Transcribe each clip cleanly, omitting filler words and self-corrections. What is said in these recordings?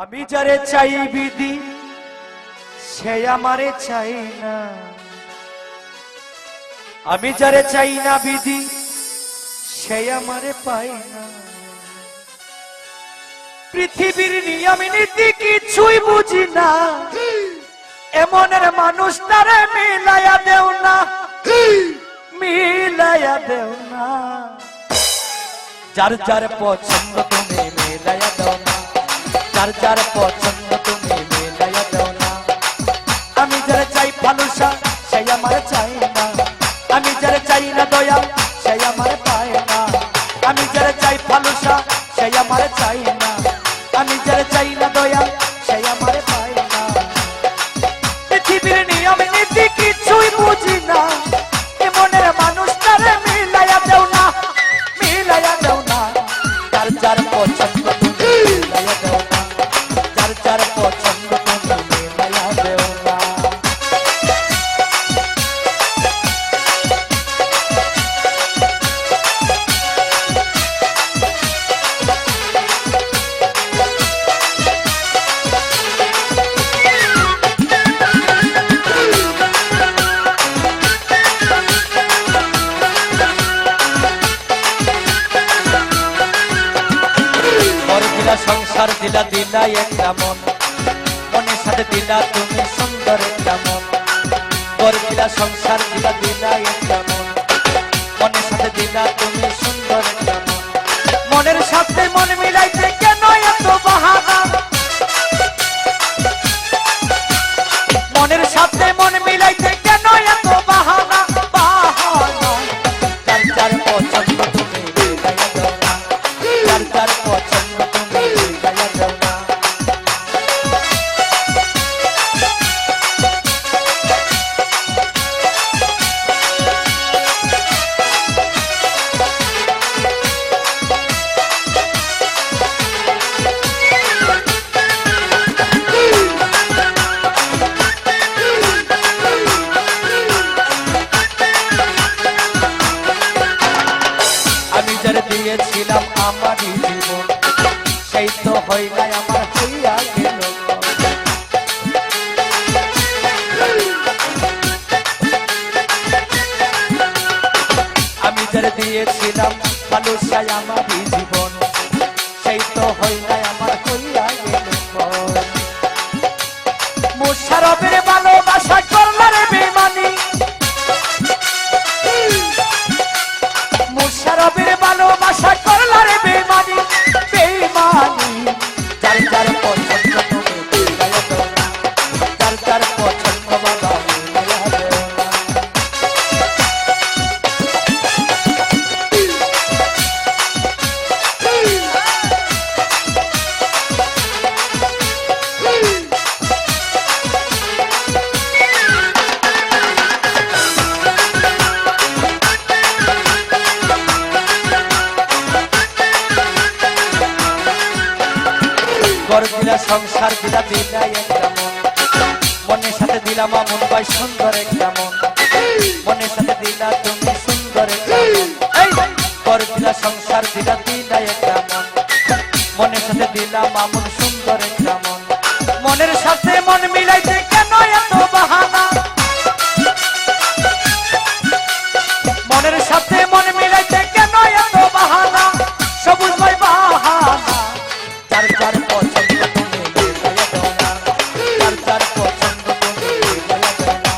আমি যারে চাই বিধি সে আমারে চাই না, আমি যারে চাই না বিধি সে আমারে পাই না। পৃথিবীর নিয়ম নীতি কিছুই বুঝি না, এমনের মানুষ তারে মিলাইয়া দেও না, মিলাইয়া দেও না। যার যার পছন্দ তুমি মিলাইয়া দাও না, যার যার পছন্দ তুমি মিলাইয়া দাও না। আমি যারা চাই ভালোবাসা সে আমার চাই না, আমি যারা চাই না দয়া সে আমার পায় না। আমি যারা চাই ভালোবাসা সে আমার চাই না, আমি যারা চাই না দয়া সে আমার পায় না। পৃথিবীর নিয়ম নীতি কিছুই বুঝি না, এমনের মানুষ তারে মিলাইয়া দেও না, মিলাইয়া দেও না। যার যার পছন্দ তুমি মিলাইয়া দেও না, যার যার পছন্দ তুমি মিলাইয়া দেও না। সংসার দিলা দিলা একটা মন, মনের সাথে দিলা তুমি সুন্দর একটা মন। বর দিলা সংসার দিলা দিলা একটা মন, মনের সাথে দিলা তুমি সুন্দর একটা মন। মনের সাথে মন মিলাইতে কেন এত বাহানা, মনের সাথে মন মিলাইতে কেন এত বাহানা, বাহানা। যার যার পছন্দ তুমি মিলাইয়া দাও না, যার যার পছন্দ দিয়েছিলাম আমারই জীবন, সেই তো হইলাই আমার হইয়া গেল। আমি যারে দিয়েছিলাম ভালোবাসায় আমারই জীবন, সেই তো হইলাই আমার হইয়া গেল। মুশারফের ভালোবাসা করলার বেমানি, মুশারফের ভালোবাসা করলার বেমানি, বেমানি। যার যার পছন্দ তুমি মিলাইয়া দাও না, যার যার পছন্দ বাবা মিলাইয়া দাও না। ঘর দিলা সংসার দিলা দিলা একটা মন, মনের সাথে দিলাম আমন ভাই সুন্দর একটা মন, মনের সাথে দিলা তুমি সুন্দর একটা মন। ঘর দিলা সংসার দিলা দিলা একটা মন, মনের সাথে দিলাম আমন সুন্দর একটা মন। মনের সাথে মন মিলাইতে কেন এত বাহানা, মনের সাথে মন মিলাইতে কেন এত বাহানা, সবুজ ভাই বাহানা। যার যার পছন্দ তুমি মিলাইয়া দাও না, যার যার পছন্দ তুমি মিলাইয়া দাও না।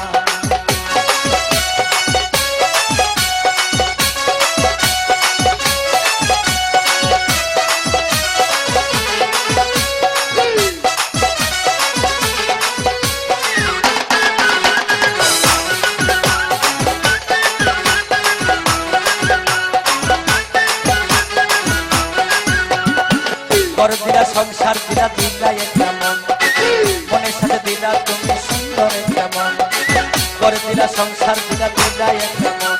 ঘর দিলা সংসার দিলা দিলা একটা মন, মনের সাথে দিলা তুমি সুন্দর একটা মন। ঘর দিলা সংসার দিলা দিলা একটা মন,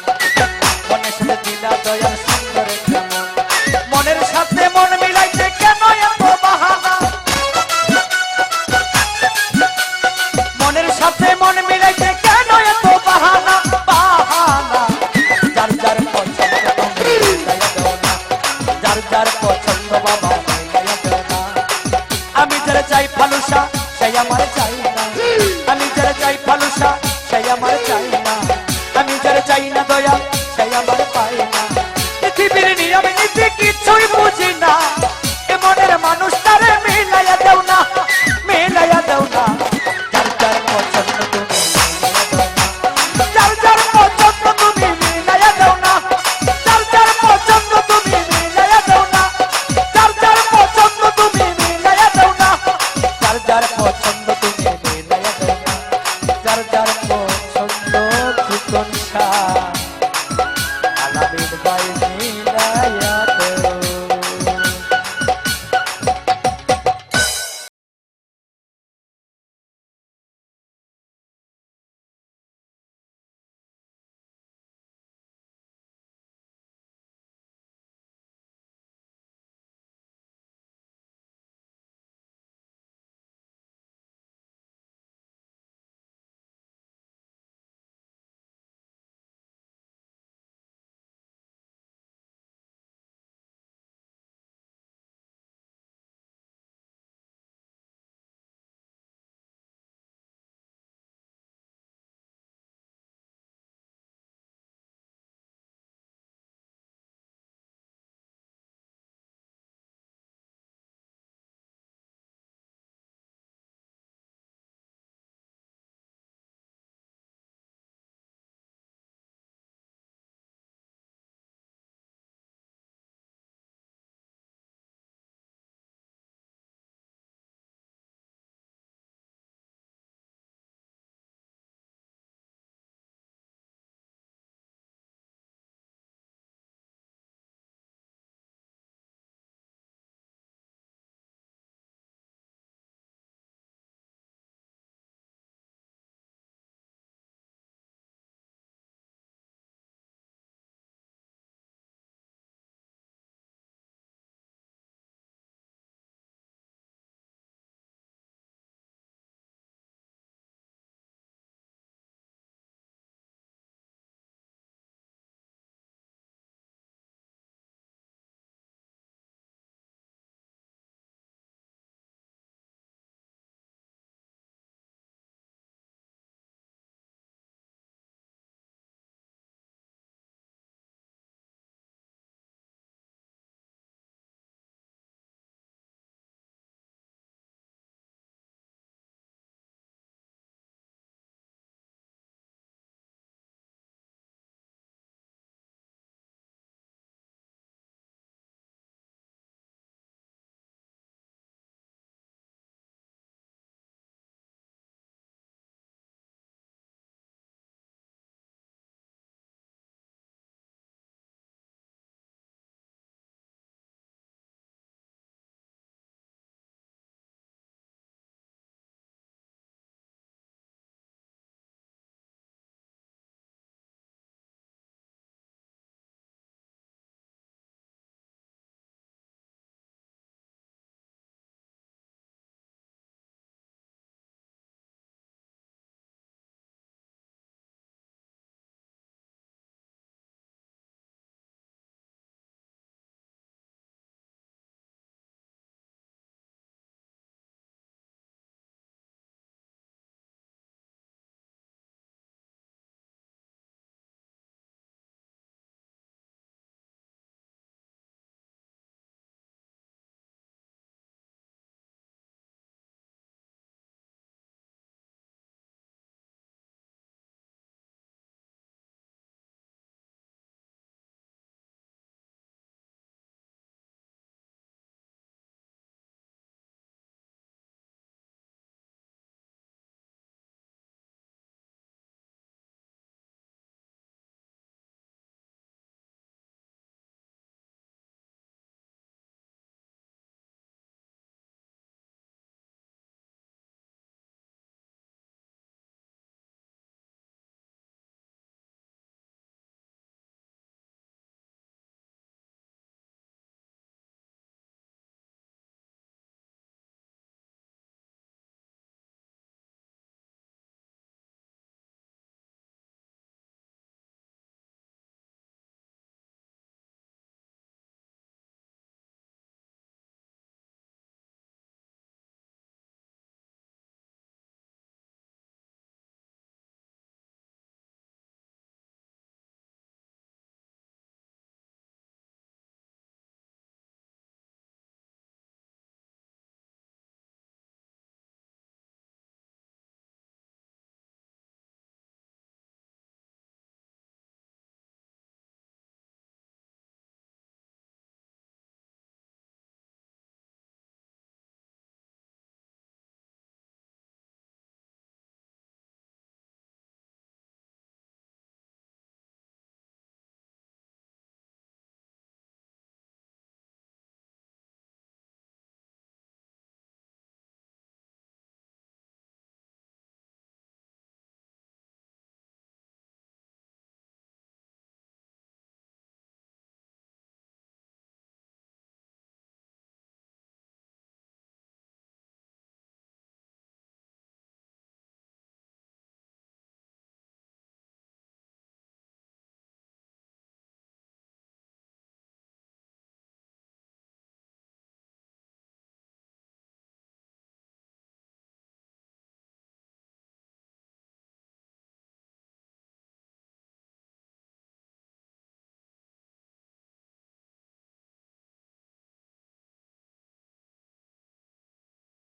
মনের সাথে দিলা দয়ার সুন্দর একটা মন। মনের সাথে মন মিলাইতে কেন এত বাহানা, মনের সাথে মন মিলাইতে কেন এত বাহানা, বাহানা। যার যার পছন্দ তুমি মিলাইয়া দাও না, যার যার পছন্দ বাবা মিলাইয়া দাও না। আমি যারা চাই ফালুসা সেই আমার চাই না, আমি যারা চাই ফালুসা সেই আমার চাই না, আমি যারা চাই না দয়া সেই